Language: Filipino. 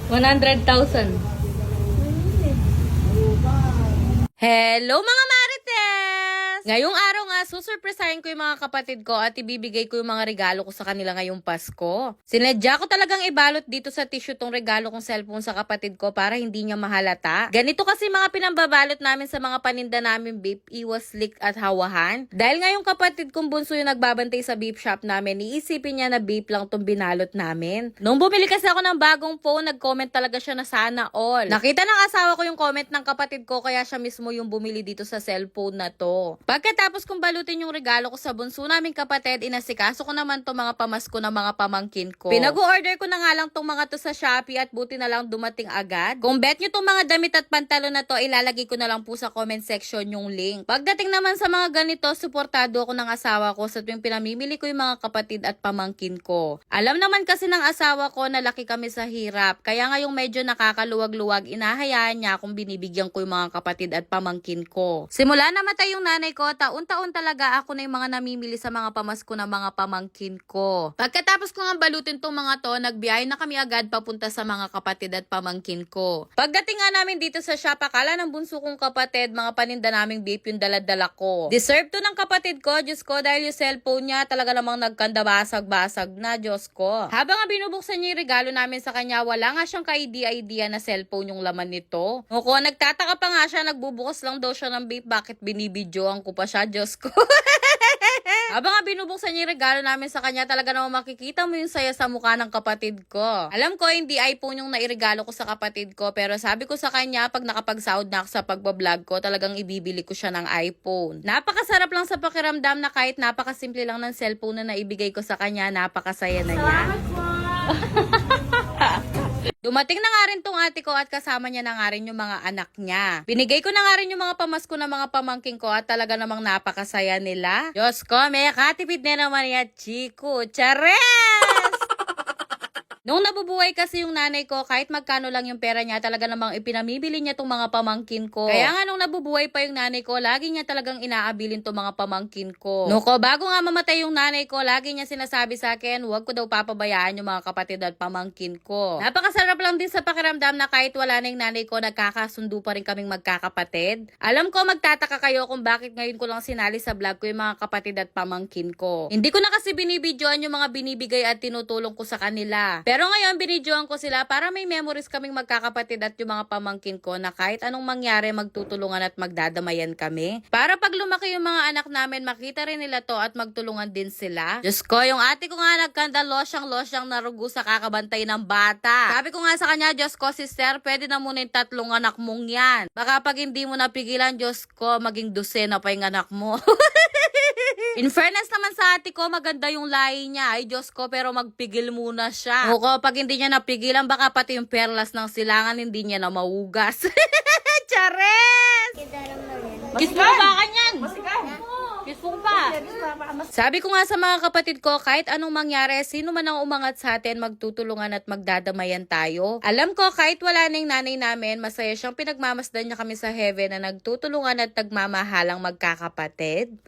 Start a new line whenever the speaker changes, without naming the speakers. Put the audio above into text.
100,000. Hello mga Marites! Ngayong araw nga, susurpresahin ko yung mga kapatid ko at ibibigay ko yung mga regalo ko sa kanila ngayong Pasko. Sinadya ko talagang ibalot dito sa tissue tong regalo kong cellphone sa kapatid ko para hindi niya mahalata. Ganito kasi mga pinambabalot namin sa mga paninda namin beef, iwas leak at hawahan. Dahil ngayong kapatid kong bunso yung nagbabantay sa beef shop namin, iisipin niya na beef lang tong binalot namin. Nung bumili kasi ako ng bagong phone, nag-comment talaga siya na sana all. Nakita ng asawa ko yung comment ng kapatid ko kaya siya mismo yung bumili dito sa cellphone na to. Pagkatapos kong balutin yung regalo ko sa bunso naming kapatid, inasikaso ko naman to mga pamasko ng mga pamangkin ko. Pinag-order ko na nga lang tong mga to sa Shopee at buti na lang dumating agad. Kung bet nyo tong mga damit at pantalon na to, ilalagay ko na lang po sa comment section yung link. Pagdating naman sa mga ganito, suportado ako ng asawa ko sa tuwing pinamimili ko yung mga kapatid at pamangkin ko. Alam naman kasi ng asawa ko na laki kami sa hirap, kaya ngayong medyo nakakaluwag-luwag, inahayaan niya akong binibigyan ko yung mga kapatid at pamangkin ko. Simula namatay yung nanay ko, taon-taon talaga ako na yung mga namimili sa mga pamasko ng mga pamangkin ko. Pagkatapos ko nga balutin tong mga to, nagbiyahe na kami agad papunta sa mga kapatid at pamangkin ko. Pagdating nga namin dito sa shop, akala ng bunso kong kapatid, mga paninda naming vape yung daladala ko. Deserve to ng kapatid ko, Diyos ko, dahil yung cellphone niya talaga namang nagkanda basag-basag na, Diyos ko. Habang nga binubuksan niya yung regalo namin sa kanya, wala nga siyang ka-idea na cellphone yung laman nito. Oko, nagtataka pa nga siya, nagbubukas lang daw siya ng vape, bakit binibidyoan ko pa siya, Diyos ko. Habang nga binubuksan niya yung regalo namin sa kanya, talaga naman makikita mo yung saya sa mukha ng kapatid ko. Alam ko, hindi iPhone yung nairegalo ko sa kapatid ko, pero sabi ko sa kanya, pag nakapagsahod na ako sa pagbablog ko, talagang ibibili ko siya ng iPhone. Napakasarap lang sa pakiramdam na kahit napakasimple lang ng cellphone na naibigay ko sa kanya, napakasaya na niya.
Salamat po!
Dumating na nga rin tong ate ko at kasama niya na nga rin yung mga anak niya. Binigay ko na nga rin yung mga pamasko ng mga pamangking ko at talaga namang napakasaya nila. Diyos ko, may katipid na naman yan, Chico. Chares! Nung nabubuhay kasi yung nanay ko, kahit magkano lang yung pera niya, talaga namang ipinamibili niya tong mga pamangkin ko. Kaya nga nung nabubuhay pa yung nanay ko, lagi niya talagang inaabilin tong mga pamangkin ko. Nuko, bago nga mamatay yung nanay ko, lagi niya sinasabi sa akin, huwag ko daw papabayaan yung mga kapatid at pamangkin ko. Napakasarap lang din sa pakiramdam na kahit wala na yung nanay ko, nagkakasundo pa rin kaming magkakapatid. Alam ko, magtataka kayo kung bakit ngayon ko lang sinali sa vlog ko yung mga kapatid at pamangkin ko. Hindi ko na kasi binibidyoan yung mga binibigay at tinutulong ko sa kanila. Pero ngayon, binidyoan ko sila para may memories kaming magkakapatid at yung mga pamangkin ko na kahit anong mangyari, magtutulungan at magdadamayan kami. Para pag lumaki yung mga anak namin, makita rin nila to at magtulungan din sila. Diyos ko, yung ate ko nga nagkanda losyang narugo sa kakabantay ng bata. Sabi ko nga sa kanya, Diyos ko, sister, pwede na muna yung 3 anak mong yan. Baka pag hindi mo napigilan, Diyos ko, maging 12 pa yung anak mo. In fairness naman sa ate ko, maganda yung lahi niya. Ay, Diyos ko, pero magpigil muna siya. Oko, pag hindi niya napigilan, baka pati yung perlas ng silangan, hindi niya na maugas. Chares! Kiss mo ba kanyan? Kiss mo pa. Sabi ko nga sa mga kapatid ko, kahit anong mangyari, sino man ang umangat sa atin, magtutulungan at magdadamayan tayo. Alam ko, kahit wala na yung nanay namin, masaya siyang pinagmamasdan niya kami sa heaven na nagtutulungan at nagmamahalang magkakapatid.